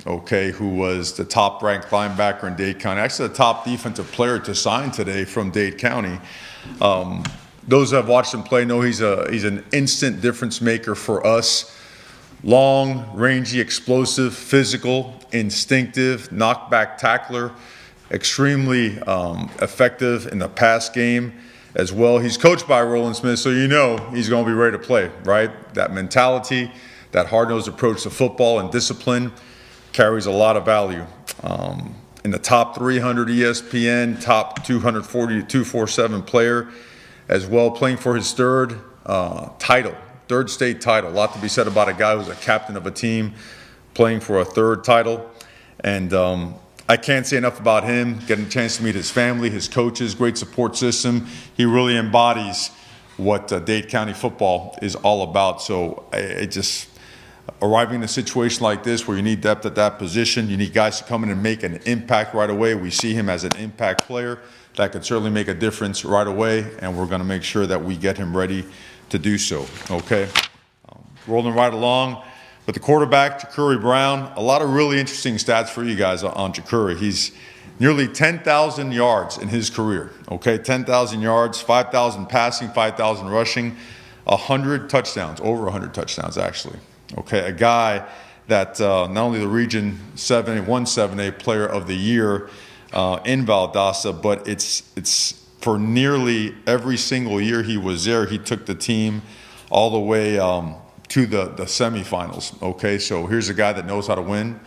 okay, who was the top-ranked linebacker in Dade County, actually the top defensive player to sign today from Dade County. Those who have watched him play know he's an instant difference maker for us. Long, rangy, explosive, physical, instinctive, knockback tackler, extremely effective in the pass game as well. He's coached by Roland Smith, so you know he's going to be ready to play, right? That mentality, that hard-nosed approach to football and discipline carries a lot of value. In the top 300 ESPN, top 240 to 247 player as well, playing for his third state title. A lot to be said about a guy who's a captain of a team playing for a third title. And I can't say enough about him, getting a chance to meet his family, his coaches, great support system. He really embodies what Dade County football is all about. So it just arriving in a situation like this where you need depth at that position, you need guys to come in and make an impact right away. We see him as an impact player that could certainly make a difference right away, and we're going to make sure that we get him ready to do so, okay? Rolling right along with the quarterback, Ja'Curry Brown. A lot of really interesting stats for you guys on Ja'Curry. He's nearly 10,000 yards in his career, okay? 10,000 yards, 5,000 passing, 5,000 rushing, 100 touchdowns, over 100 touchdowns actually, okay? A guy that not only the Region 7A Player of the Year in Valdosta, but it's for nearly every single year he was there, he took the team all the way to the semifinals, okay? So here's a guy that knows how to win.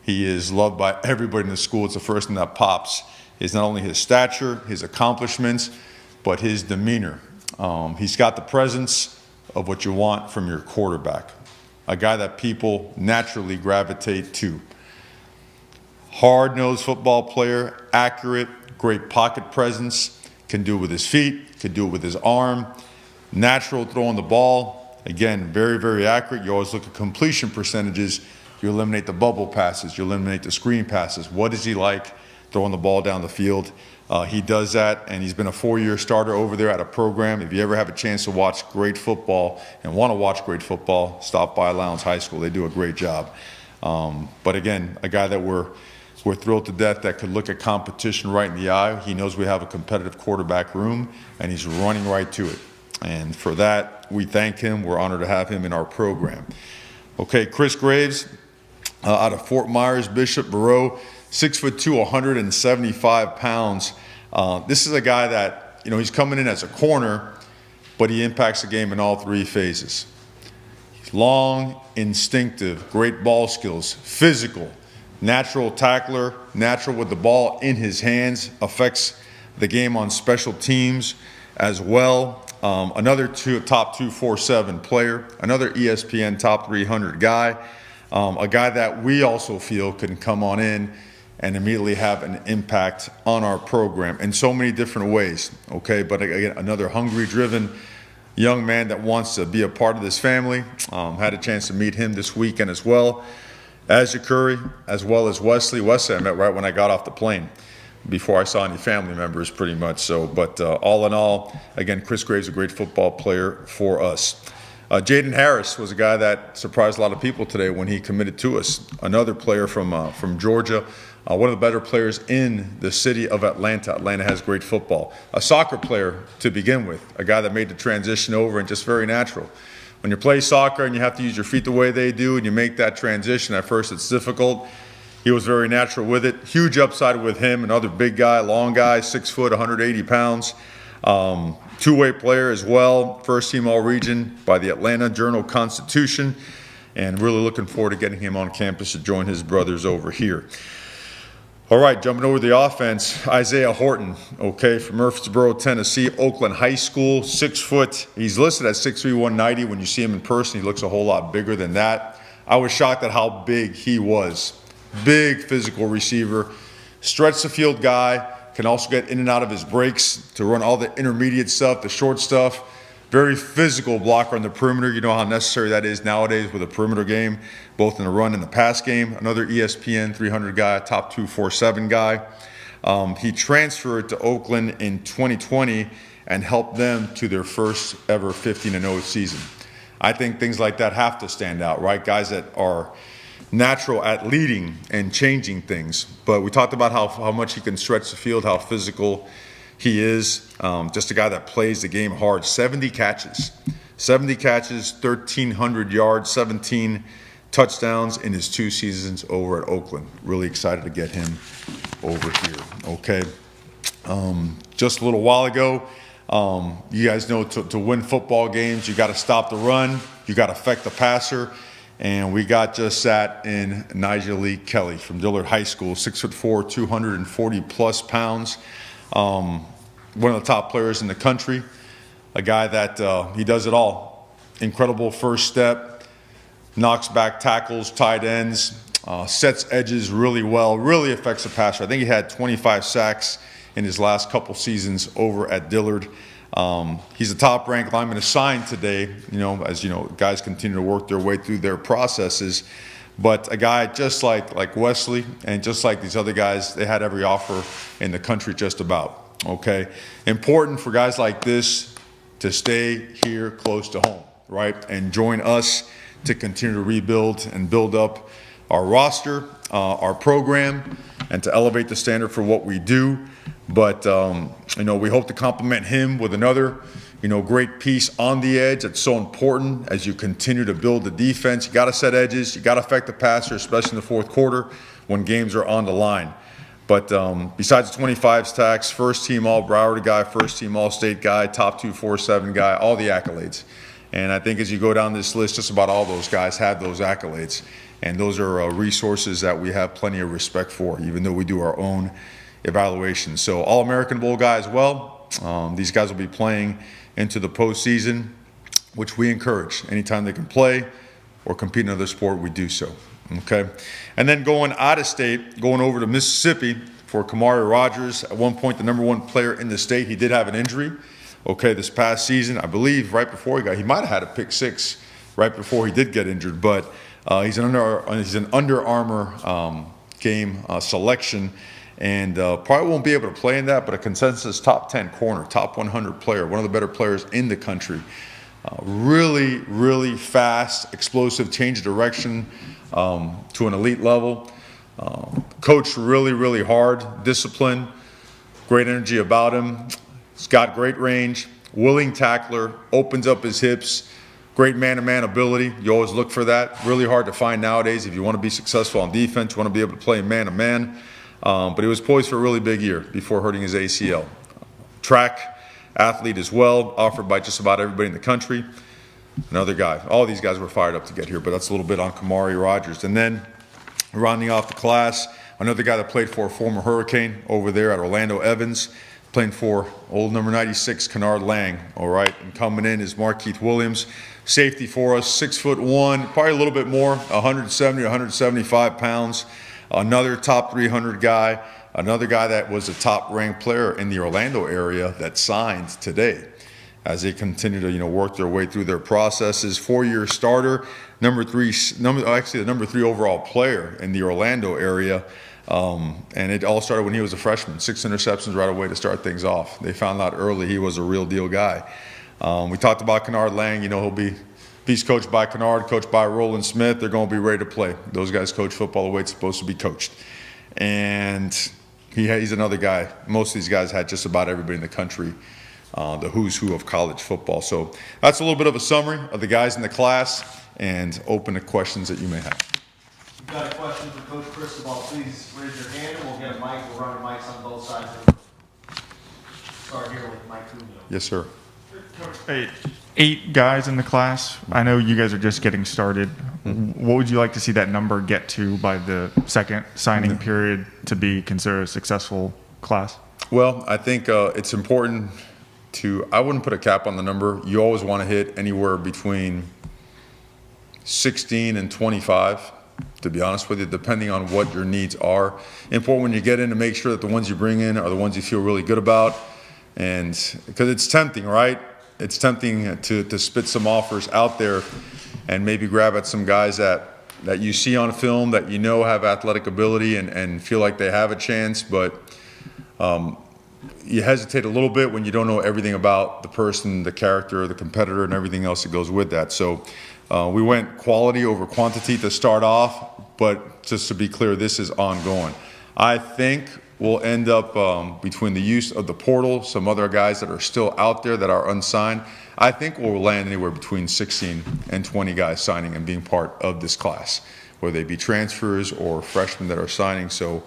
He is loved by everybody in the school. It's the first thing that pops is not only his stature, his accomplishments, but his demeanor. He's got the presence of what you want from your quarterback, a guy that people naturally gravitate to. Hard-nosed football player, accurate, great pocket presence, can do it with his feet, can do it with his arm, natural throwing the ball. Again, very, very accurate. You always look at completion percentages. You eliminate the bubble passes. You eliminate the screen passes. What is he like throwing the ball down the field? He does that, and he's been a 4-year starter over there at a program. If you ever have a chance to watch great football and want to watch great football, stop by Lowndes High School. They do a great job. But again, a guy that we're thrilled to death that could look at competition right in the eye. He knows we have a competitive quarterback room, and he's running right to it. And for that, we thank him. We're honored to have him in our program. Okay, Chris Graves out of Fort Myers, Bishop Moreau, 6'2", 175 pounds. This is a guy that, you know, he's coming in as a corner, but he impacts the game in all three phases. He's long, instinctive, great ball skills, physical, natural tackler, natural with the ball in his hands, affects the game on special teams as well. Another top 247 player, another ESPN top 300 guy, a guy that we also feel can come on in and immediately have an impact on our program in so many different ways, okay? But again, another hungry, driven young man that wants to be a part of this family. Had a chance to meet him this weekend as well as Ja'Curry, as well as Wesley. Wesley I met right when I got off the plane, before I saw any family members pretty much. So, but all in all, again, Chris Graves, a great football player for us. Jaden Harris was a guy that surprised a lot of people today when he committed to us. Another player from Georgia, one of the better players in the city of Atlanta. Atlanta has great football. A soccer player to begin with, a guy that made the transition over and just very natural. When you play soccer and you have to use your feet the way they do and you make that transition, at first it's difficult. He was very natural with it. Huge upside with him, another big guy, long guy, 6 foot, 180 pounds. Two-way player as well, first team All-Region by the Atlanta Journal-Constitution, and really looking forward to getting him on campus to join his brothers over here. All right, jumping over the offense, Isaiah Horton, okay, from Murfreesboro, Tennessee, Oakland High School, 6 foot. He's listed at 6'3", 190. When you see him in person, he looks a whole lot bigger than that. I was shocked at how big he was. Big physical receiver, stretch the field guy, can also get in and out of his breaks to run all the intermediate stuff, the short stuff. Very physical blocker on the perimeter. You know how necessary that is nowadays with a perimeter game, both in the run and the pass game. Another ESPN 300 guy, top 247 guy. He transferred to Oakland in 2020 and helped them to their first ever 15-0 season. I think things like that have to stand out, right? Guys that are natural at leading and changing things. But we talked about how much he can stretch the field, how physical he is. Just a guy that plays the game hard. 70 catches, 1,300 yards, 17 touchdowns in his 2 seasons over at Oakland. Really excited to get him over here. Okay. Just a little while ago, you guys know to win football games, you got to stop the run, you got to affect the passer, and we got just that in Nigel Lee Kelly from Dillard High School, 6'4", 240 plus pounds, one of the top players in the country, a guy that he does it all. Incredible first step, knocks back tackles, tight ends, sets edges really well, really affects the passer. I think he had 25 sacks in his last couple seasons over at Dillard. He's a top-ranked lineman assigned today, as guys continue to work their way through their processes. But a guy just like Wesley and just like these other guys, they had every offer in the country just about, okay? Important for guys like this to stay here close to home, right? And join us to continue to rebuild and build up our roster, our program, and to elevate the standard for what we do. But, we hope to complement him with another, great piece on the edge. That's so important as you continue to build the defense. You got to set edges. You got to affect the passer, especially in the fourth quarter when games are on the line. But besides the 25 sacks, first-team All-Broward guy, first-team All-State guy, top 247 guy, all the accolades. And I think as you go down this list, just about all those guys have those accolades. And those are resources that we have plenty of respect for, even though we do our own evaluations. So All-American Bowl guy as well. These guys will be playing into the postseason, which we encourage. Anytime they can play or compete in another sport, we do so. Okay? And then going out of state, going over to Mississippi for Kamari Rogers. At one point, the #1 player in the state. He did have an injury, okay, this past season. I believe right before he might have had a pick 6 right before he did get injured. But he's an Under Armour game selection. And probably won't be able to play in that, but a consensus top 10 corner, top 100 player, one of the better players in the country. Really, really fast, explosive, change of direction to an elite level. Coached really, really hard, discipline, great energy about him. He's got great range, willing tackler, opens up his hips, great man-to-man ability. You always look for that. Really hard to find nowadays. If you want to be successful on defense, you want to be able to play man-to-man. But he was poised for a really big year before hurting his ACL. Track athlete as well, offered by just about everybody in the country. Another guy. All these guys were fired up to get here, but that's a little bit on Kamari Rogers. And then rounding off the class, another guy that played for a former Hurricane over there at Orlando Evans, playing for old number 96, Kennard Lang, all right? And coming in is Markeith Williams, safety for us, 6'1", probably a little bit more, 170 or 175 pounds. Another top 300 guy, another guy that was a top-ranked player in the Orlando area that signed today as they continue to work their way through their processes. 4-year starter, the number 3 overall player in the Orlando area, and it all started when he was a freshman. 6 interceptions right away to start things off. They found out early he was a real deal guy. We talked about Kennard Lang. He's coached by Kennard, coached by Roland Smith. They're going to be ready to play. Those guys coach football the way it's supposed to be coached. And he's another guy. Most of these guys had just about everybody in the country, the who's who of college football. So that's a little bit of a summary of the guys in the class, and open to questions that you may have. If you've got a question for Coach Cristobal, please raise your hand and we'll get a mic. We'll run mics on both sides of the room. Start here with Mike Cunio. Yes, sir. Coach, 8 guys in the class. I know you guys are just getting started. What would you like to see that number get to by the second signing period to be considered a successful class? Well, I think it's important I wouldn't put a cap on the number. You always want to hit anywhere between 16 and 25, to be honest with you, depending on what your needs are. Important when you get in to make sure that the ones you bring in are the ones you feel really good about. And because it's tempting, right? It's tempting to spit some offers out there and maybe grab at some guys that you see on film that have athletic ability and feel like they have a chance, but you hesitate a little bit when you don't know everything about the person, the character, the competitor, and everything else that goes with that. So we went quality over quantity to start off, but just to be clear, this is ongoing. I think we'll end up between the use of the portal, some other guys that are still out there that are unsigned, I think we'll land anywhere between 16 and 20 guys signing and being part of this class, whether they be transfers or freshmen that are signing. So,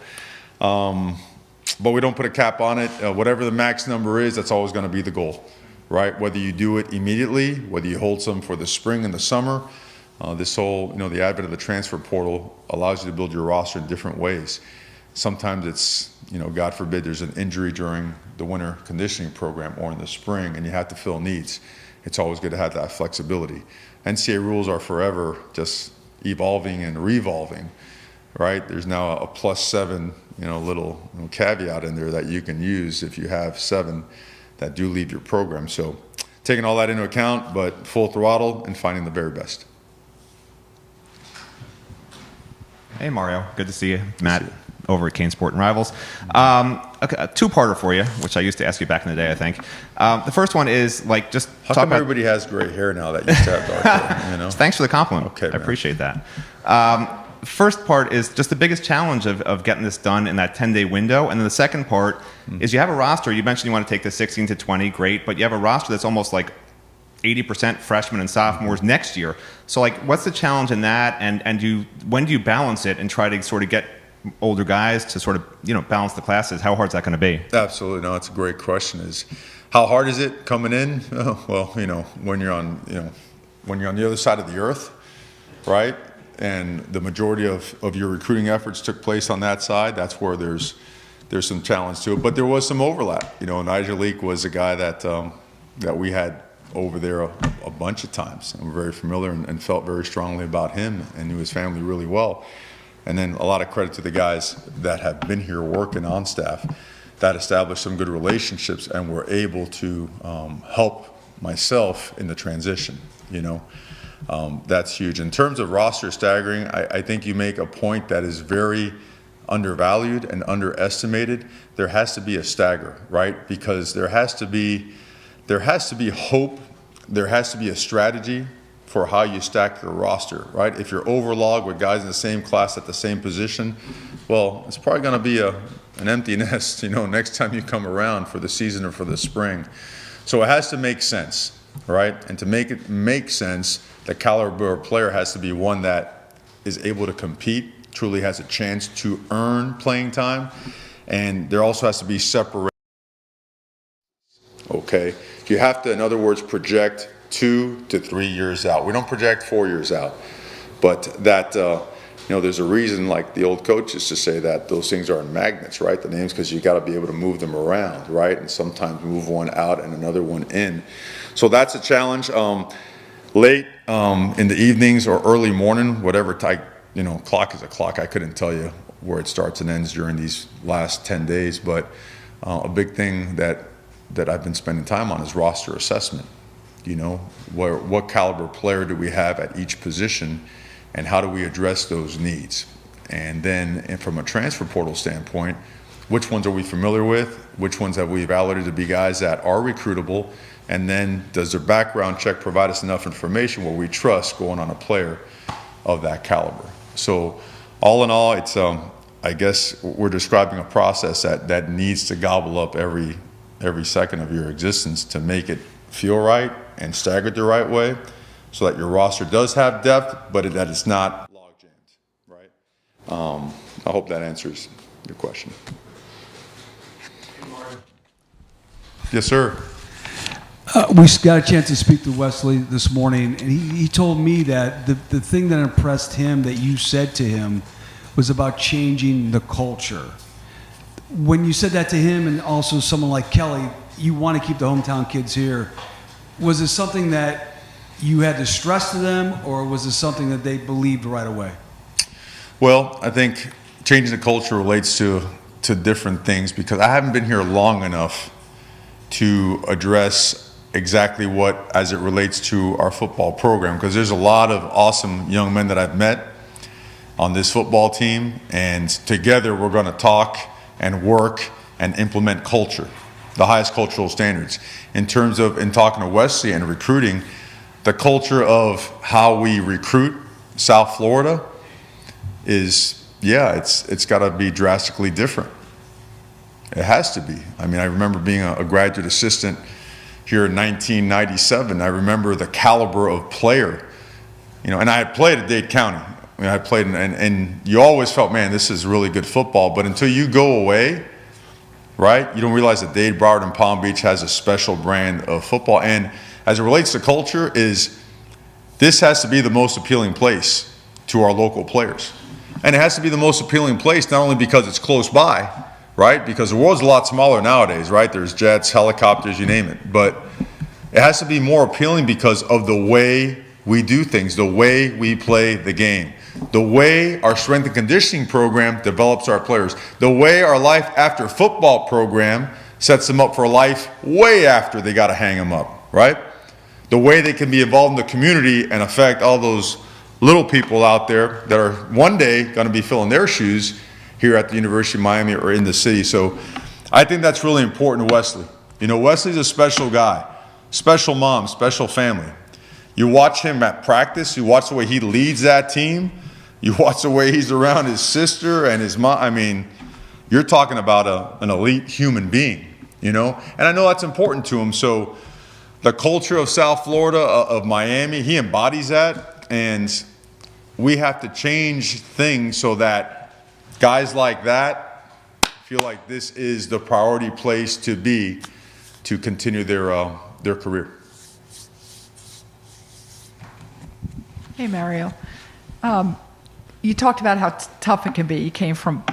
but we don't put a cap on it. Whatever the max number is, that's always going to be the goal, right? Whether you do it immediately, whether you hold some for the spring and the summer, this whole, the advent of the transfer portal allows you to build your roster in different ways. Sometimes it's, God forbid, there's an injury during the winter conditioning program or in the spring, and you have to fill needs. It's always good to have that flexibility. NCAA rules are forever just evolving and revolving, right? There's now a +7, little caveat in there that you can use if you have 7 that do leave your program. So taking all that into account, but full throttle and finding the very best. Hey, Mario. Good to see you. Matt over at Kane Sport and Rivals. Okay, a two-parter for you, which I used to ask you back in the day, I think. The first one is, just How talk come about... everybody has gray hair now that used to have dark hair, Thanks for the compliment. Okay, I man. appreciate that. First part is just the biggest challenge of getting this done in that 10-day window. And then the second part is you have a roster. You mentioned you want to take the 16 to 20, great. But you have a roster that's almost like 80% freshmen and sophomores next year. So, what's the challenge in that? And when do you balance it and try to sort of get older guys to sort of, balance the classes? How hard is that going to be? Absolutely. No, it's a great question. Is how hard is it coming in? Well, when you're on, when you're on the other side of the earth, right? And the majority of your recruiting efforts took place on that side. That's where there's some challenge to it. But there was some overlap. Nigel Leak was a guy that we had over there a bunch of times. I'm very familiar and felt very strongly about him and knew his family really well. And then a lot of credit to the guys that have been here working on staff that established some good relationships and were able to help myself in the transition, That's huge. In terms of roster staggering, I think you make a point that is very undervalued and underestimated. There has to be a stagger, right? Because there has to be hope, there has to be a strategy for how you stack your roster, right? If you're overlogged with guys in the same class at the same position, well, it's probably going to be an empty nest, next time you come around for the season or for the spring. So it has to make sense, right? And to make it make sense, the caliber player has to be one that is able to compete, truly has a chance to earn playing time, and there also has to be separation. Okay, you have to, in other words, project 2 to 3 years out. We don't project 4 years out, but that there's a reason, like the old coach used to say, that those things are in magnets, right? The names, because you got to be able to move them around, right? And sometimes move one out and another one in. So that's a challenge. Late in the evenings or early morning, whatever type, clock is a clock. I couldn't tell you where it starts and ends during these last 10 days, but a big thing that I've been spending time on is roster assessment. What caliber player do we have at each position, and how do we address those needs? And then from a transfer portal standpoint, which ones are we familiar with? Which ones have we evaluated to be guys that are recruitable? And then does their background check provide us enough information where we trust going on a player of that caliber? So all in all, it's I guess we're describing a process that needs to gobble up every second of your existence to make it feel right and staggered the right way, so that your roster does have depth, but that it's not log jammed, right? I hope that answers your question. Yes, sir. We got a chance to speak to Wesley this morning, and he told me that the thing that impressed him that you said to him was about changing the culture. When you said that to him, and also someone like Kelly, you want to keep the hometown kids here, was it something that you had to stress to them, or was it something that they believed right away? Well, I think changing the culture relates to different things, because I haven't been here long enough to address exactly what as it relates to our football program, because there's a lot of awesome young men that I've met on this football team, and together we're going to talk and work and implement culture, the highest cultural standards. In talking to Wesley and recruiting, the culture of how we recruit South Florida is, yeah, it's got to be drastically different. It has to be. I mean, I remember being a graduate assistant here in 1997. I remember the caliber of player, and I had played at Dade County. I mean, I played, and you always felt, man, this is really good football. But until you go away, right, you don't realize that Dade, Broward, and Palm Beach has a special brand of football. And as it relates to culture, this has to be the most appealing place to our local players. And it has to be the most appealing place not only because it's close by, right? Because the world's a lot smaller nowadays, right? There's jets, helicopters, you name it. But it has to be more appealing because of the way we do things, the way we play the game, the way our strength and conditioning program develops our players, the way our life after football program sets them up for life way after they got to hang them up, right? The way they can be involved in the community and affect all those little people out there that are one day going to be filling their shoes here at the University of Miami or in the city. So I think that's really important to Wesley. Wesley's a special guy, special mom, special family. You watch him at practice, you watch the way he leads that team, you watch the way he's around his sister and his mom. I mean, you're talking about an elite human being, and I know that's important to him. So the culture of South Florida, of Miami, he embodies that, and we have to change things so that guys like that feel like this is the priority place to be to continue their career. Hey, Mario. You talked about how tough it can be. You came from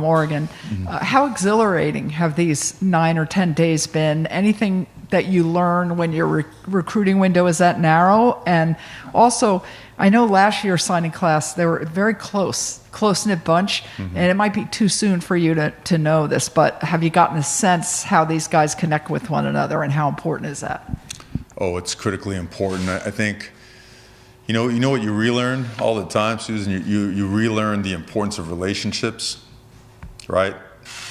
Oregon. How exhilarating have these 9 or 10 days been? Anything that you learn when your recruiting window is that narrow? And also, I know last year's signing class, they were very close-knit bunch, and it might be too soon for you to know this, but have you gotten a sense how these guys connect with one another, and how important is that? Oh, it's critically important. I think, you know what you relearn all the time, Susan? You relearn the importance of relationships, right?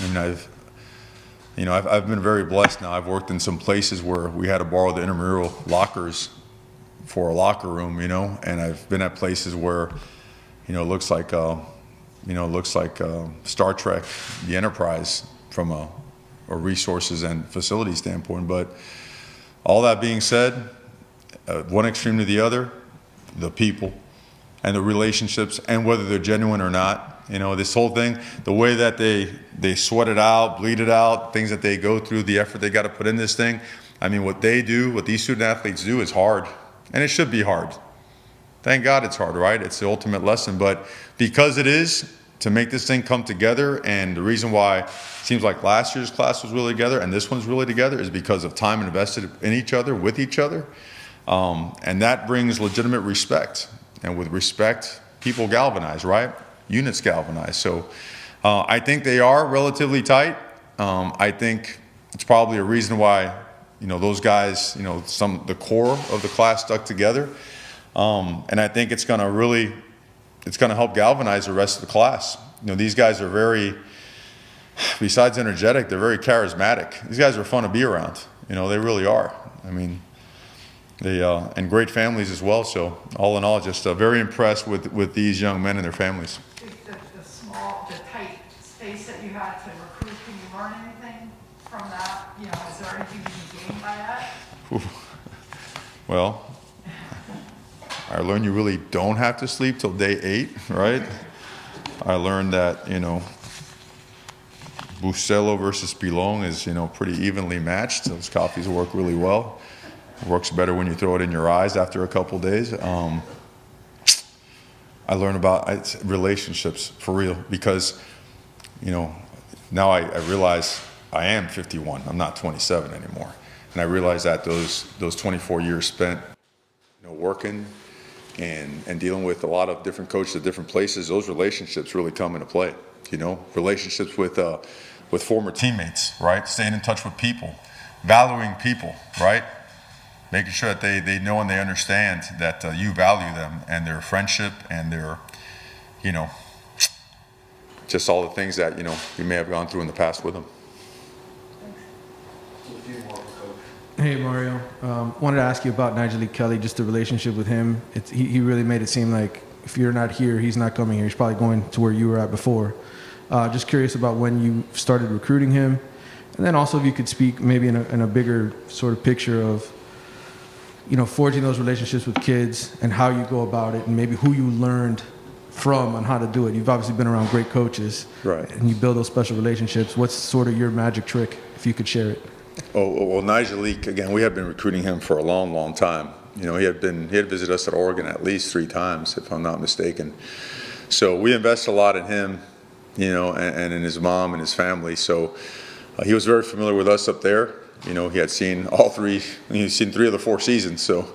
I mean, I've been very blessed now. I've worked in some places where we had to borrow the intramural lockers for a locker room, and I've been at places where, it looks like Star Trek, the Enterprise, from a resources and facility standpoint. But all that being said, one extreme to the other, the people and the relationships, and whether they're genuine or not. This whole thing, the way that they sweat it out, bleed it out, things that they go through, the effort they got to put in this thing. I mean, what they do, what these student athletes do is hard, and it should be hard. Thank God it's hard, right? It's the ultimate lesson. But because it is, to make this thing come together, and the reason why it seems like last year's class was really together and this one's really together is because of time invested in each other, with each other. And that brings legitimate respect. And with respect, people galvanize, right? Units galvanize. So I think they are relatively tight. I think it's probably a reason why, those guys, the core of the class stuck together. And I think it's going to help galvanize the rest of the class. These guys are very, besides energetic, they're very charismatic. These guys are fun to be around. They really are. I mean, they and great families as well. So all in all, just very impressed with these young men and their families. The tight space that you had to recruit, can you learn anything from that? Is there anything you can gain by that? Well, I learned you really don't have to sleep till day 8, right? I learned that, Bustelo versus Pilon is, pretty evenly matched. Those coffees work really well. It works better when you throw it in your eyes after a couple days. I learned about relationships for real because, now I realize I am 51. I'm not 27 anymore. And I realize that those 24 years spent, working and dealing with a lot of different coaches at different places, those relationships really come into play. Relationships with former teammates, right? Staying in touch with people, valuing people, right? Making sure that they know and they understand that you value them and their friendship and their, just all the things that, you may have gone through in the past with them. Hey, Mario. Wanted to ask you about Nigel Lee Kelly, just the relationship with him. He really made it seem like if you're not here, he's not coming here. He's probably going to where you were at before. Just curious about when you started recruiting him. And then also if you could speak maybe in a bigger sort of picture of, forging those relationships with kids and how you go about it and maybe who you learned from on how to do it. You've obviously been around great coaches. Right. And you build those special relationships. What's sort of your magic trick, if you could share it? Well, Nigelique, again, we have been recruiting him for a long, long time. He had visited us at Oregon at least 3 times, if I'm not mistaken. So we invest a lot in him, and in his mom and his family. So he was very familiar with us up there. He had seen all 3. He's seen 3 of the 4 seasons. So,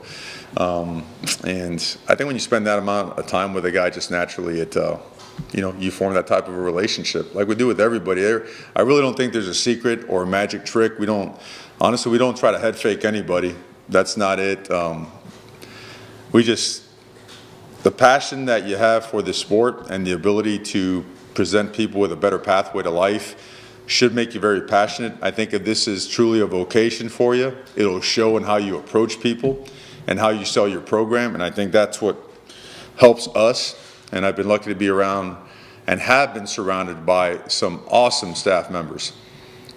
and I think when you spend that amount of time with a guy, just naturally, you form that type of a relationship, like we do with everybody. I really don't think there's a secret or a magic trick. We don't try to head fake anybody. That's not it. The passion that you have for the sport and the ability to present people with a better pathway to life should make you very passionate. I think if this is truly a vocation for you, it'll show in how you approach people and how you sell your program. And I think that's what helps us. And I've been lucky to be around and have been surrounded by some awesome staff members,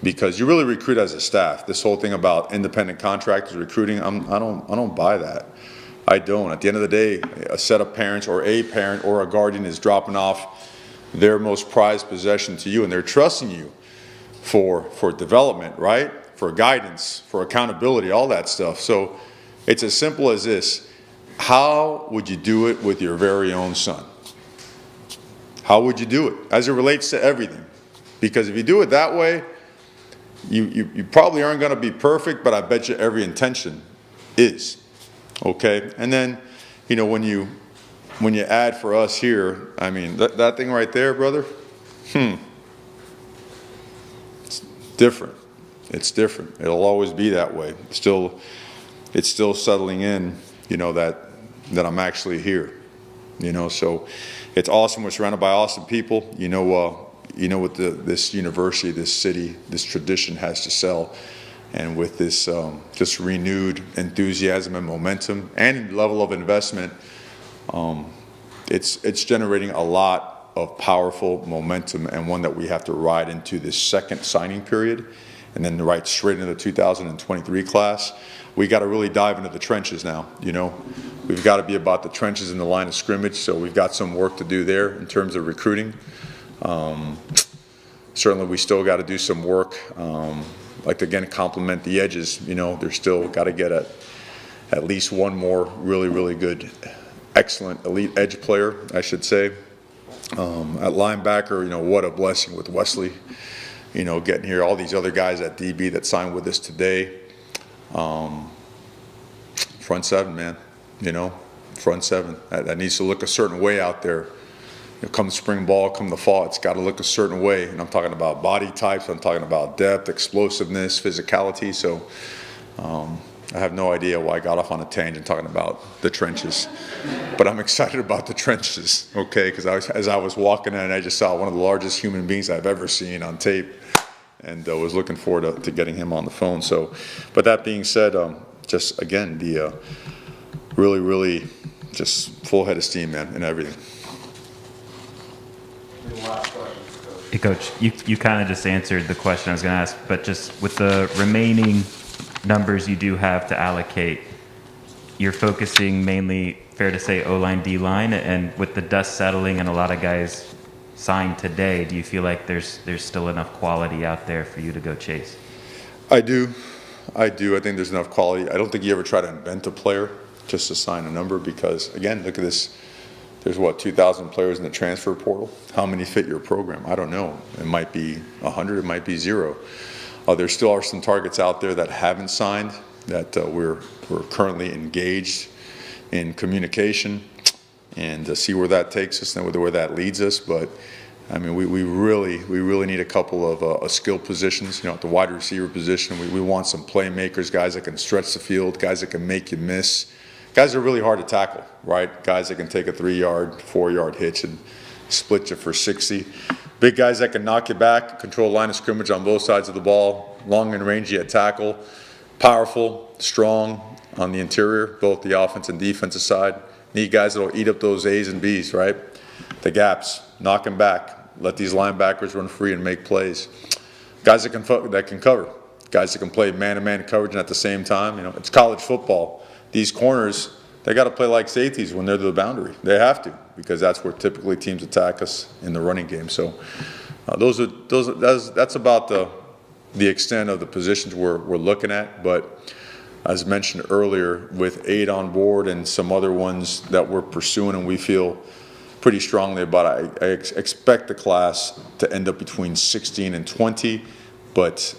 because you really recruit as a staff. This whole thing about independent contractors recruiting, I don't buy that. I don't. At the end of the day, a set of parents or a parent or a guardian is dropping off their most prized possession to you, and they're trusting you for development, right? For guidance, for accountability, all that stuff. So it's as simple as this. How would you do it with your very own son? How would you do it as it relates to everything? Because if you do it that way, you probably aren't going to be perfect, but I bet you every intention is. Okay? And then, when you add for us here, I mean, that thing right there, brother, it's different. It's different. It'll always be that way. It's still settling in, that I'm actually here. So it's awesome. We're surrounded by awesome people. What this university, this city, this tradition has to sell. And with this just renewed enthusiasm and momentum and level of investment, it's generating a lot of powerful momentum, and one that we have to ride into this second signing period and then right straight into the 2023 class. We got to really dive into the trenches now. We've got to be about the trenches in the line of scrimmage, so we've got some work to do there in terms of recruiting. Certainly we still got to do some work, like to again complement the edges. They're still got to get at least one more really, really good, excellent elite edge player, I should say. At linebacker, what a blessing with Wesley, getting here, all these other guys at DB that signed with us today. Front 7, man, front 7. That needs to look a certain way out there. Come spring ball, come the fall, it's got to look a certain way. And I'm talking about body types, I'm talking about depth, explosiveness, physicality. So I have no idea why I got off on a tangent talking about the trenches. But I'm excited about the trenches, okay? Because as I was walking in, I just saw one of the largest human beings I've ever seen on tape. And was looking forward to getting him on the phone. So, but that being said, just again, the really, really just full head of steam, man, and everything. Hey, Coach, you kind of just answered the question I was going to ask, but just with the remaining numbers you do have to allocate, you're focusing mainly, fair to say, O-line, D-line, and with the dust settling and a lot of guys signed today, do you feel like there's still enough quality out there for you to go chase? I do. I think there's enough quality. I don't think you ever try to invent a player just to sign a number, because, again, look at this. There's, 2,000 players in the transfer portal. How many fit your program? I don't know. It might be 100. It might be 0. There still are some targets out there that haven't signed that we're currently engaged in communication, and see where that takes us and where that leads us. But I mean, we really need a couple of skill positions. At the wide receiver position, we want some playmakers, guys that can stretch the field, guys that can make you miss, guys that are really hard to tackle, right? Guys that can take a 3-yard, 4-yard hitch and split you for 60. Big guys that can knock you back, control line of scrimmage on both sides of the ball, long and rangy at tackle, powerful, strong on the interior, both the offense and defensive side. Need guys that'll eat up those A's and B's, right? The gaps, knock them back. Let these linebackers run free and make plays. Guys that can cover. Guys that can play man-to-man coverage and at the same time. You know, it's college football. These corners, they got to play like safeties when they're to the boundary. They have to, because that's where typically teams attack us in the running game. So that's about the extent of the positions we're looking at. But as mentioned earlier, with 8 on board and some other ones that we're pursuing and we feel pretty strongly about, I expect the class to end up between 16 and 20, but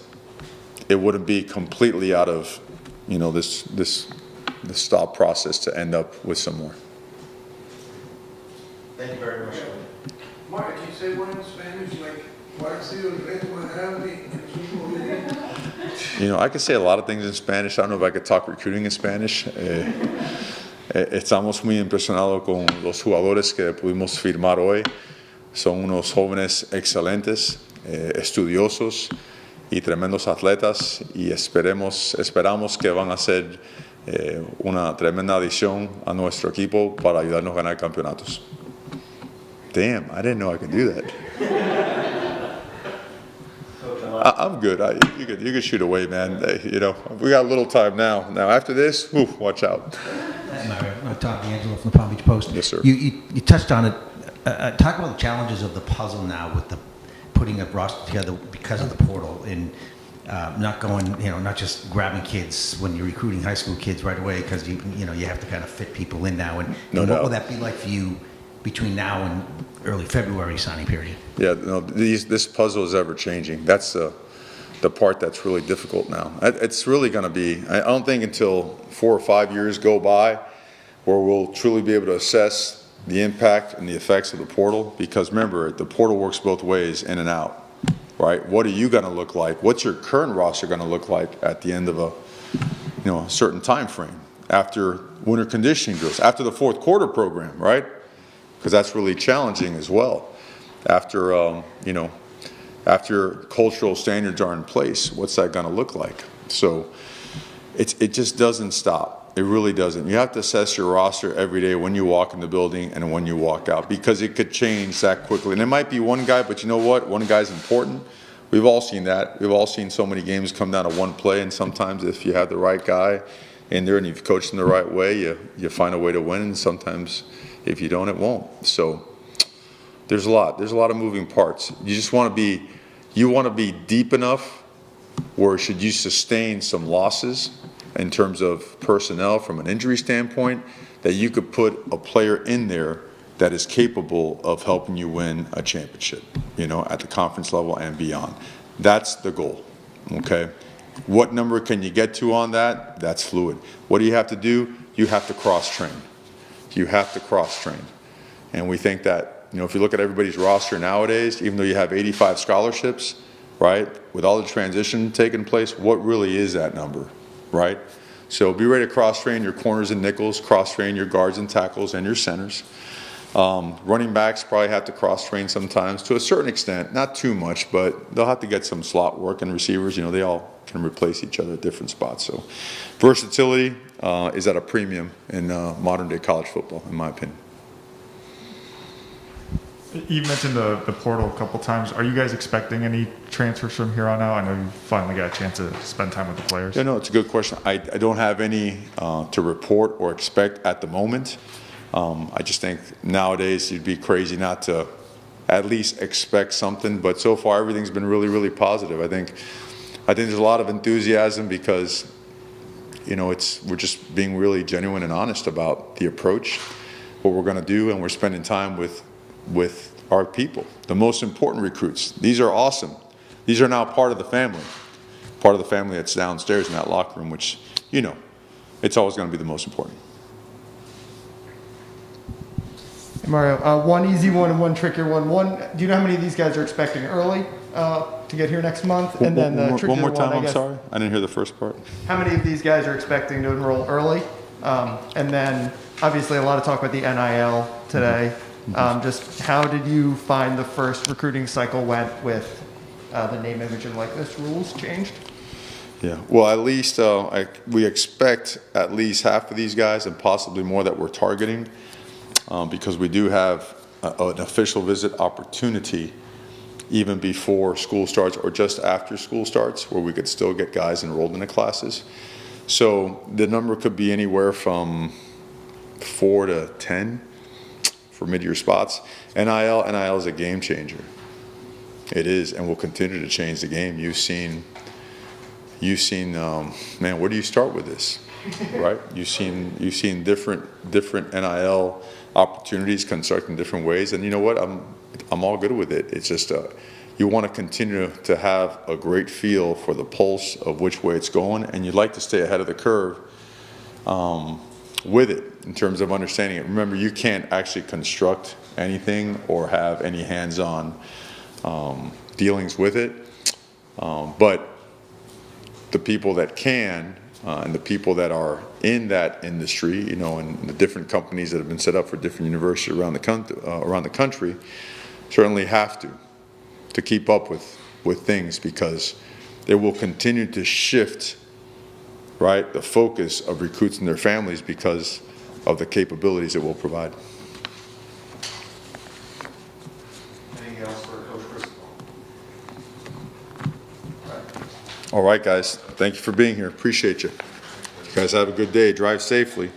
it wouldn't be completely out of, you know, this thought process to end up with some more. Thank you very much. Mark, can you say one in Spanish, like, ¿cuál ha sido el reto más grande en su vida? You know, I could say a lot of things in Spanish. I don't know if I could talk recruiting in Spanish. Estamos muy impresionados con los jugadores que pudimos firmar hoy. Son unos jóvenes excelentes, estudiosos y tremendos atletas, y esperamos que van a ser una tremenda adición a nuestro equipo para ayudarnos a ganar campeonatos. Damn, I didn't know I could do that. I'm good. You could shoot away, man. You know, we got a little time now. Now after this, watch out. Mario, Tom D'Angelo from the Palm Beach Post. Yes, sir. You touched on it. Talk about the challenges of the puzzle now with the putting a roster together because of the portal and not going, you know, not just grabbing kids when you're recruiting high school kids right away, because you have to kind of fit people in now. And what will that be like for you between now and early February signing period? Yeah, no, this puzzle is ever changing. That's the part that's really difficult now. It's really going to be, I don't think until 4 or 5 years go by where we'll truly be able to assess the impact and the effects of the portal, because remember, the portal works both ways, in and out, right? What are you going to look like? What's your current roster going to look like at the end of a certain time frame, after winter conditioning drills, after the fourth quarter program, right? Because that's really challenging as well. After after cultural standards are in place, what's that going to look like? So it just doesn't stop. It really doesn't. You have to assess your roster every day when you walk in the building and when you walk out, because it could change that quickly. And it might be one guy, but you know what? One guy's important. We've all seen that. We've all seen so many games come down to one play, and sometimes if you have the right guy in there and you've coached him the right way, you find a way to win, and sometimes if you don't, it won't. So there's a lot of moving parts. You just want to be deep enough where should you sustain some losses in terms of personnel from an injury standpoint, that you could put a player in there that is capable of helping you win a championship, at the conference level and beyond. That's the goal, okay? What number can you get to on that? That's fluid. What do you have to do? You have to cross-train. You have to cross-train. And we think that, if you look at everybody's roster nowadays, even though you have 85 scholarships, right, with all the transition taking place, what really is that number, right? So be ready to cross-train your corners and nickels, cross-train your guards and tackles and your centers. Running backs probably have to cross-train sometimes to a certain extent, not too much, but they'll have to get some slot work, and receivers, they all can replace each other at different spots. So versatility is at a premium in modern-day college football, in my opinion. You mentioned the portal a couple times. Are you guys expecting any transfers from here on out? I know you finally got a chance to spend time with the players. Yeah, no, it's a good question. I don't have any to report or expect at the moment. I just think nowadays you'd be crazy not to at least expect something. But so far everything's been really, really positive. I think there's a lot of enthusiasm because, we're just being really genuine and honest about the approach, what we're going to do, and we're spending time with our people, the most important recruits. These are awesome. These are now part of the family that's downstairs in that locker room, which, it's always going to be the most important. Hey Mario, one easy one and one trickier one. Do you know how many of these guys are expecting early to get here next month? And then the trickier one more time, I guess, I'm sorry. I didn't hear the first part. How many of these guys are expecting to enroll early? And then obviously a lot of talk about the NIL today. Just how did you find the first recruiting cycle went with the name, image, and likeness rules changed? Yeah, well, at least we expect at least half of these guys and possibly more that we're targeting, because we do have an official visit opportunity even before school starts or just after school starts, where we could still get guys enrolled in the classes. So the number could be anywhere from 4 to 10 for mid-year spots. NIL is a game changer. It is, and will continue to change the game. You've seen, man, where do you start with this, right? You've seen different NIL opportunities constructed in different ways, and you know what? I'm all good with it. It's just you want to continue to have a great feel for the pulse of which way it's going, and you'd like to stay ahead of the curve with it in terms of understanding it. Remember, you can't actually construct anything or have any hands-on dealings with it, but the people that can and the people that are in that industry, you know, and the different companies that have been set up for different universities around the country, certainly have to keep up with things, because they will continue to shift, right, the focus of recruits and their families because of the capabilities it will provide. Anything else for Coach Cristobal? All right, guys. Thank you for being here. Appreciate you. You guys have a good day. Drive safely.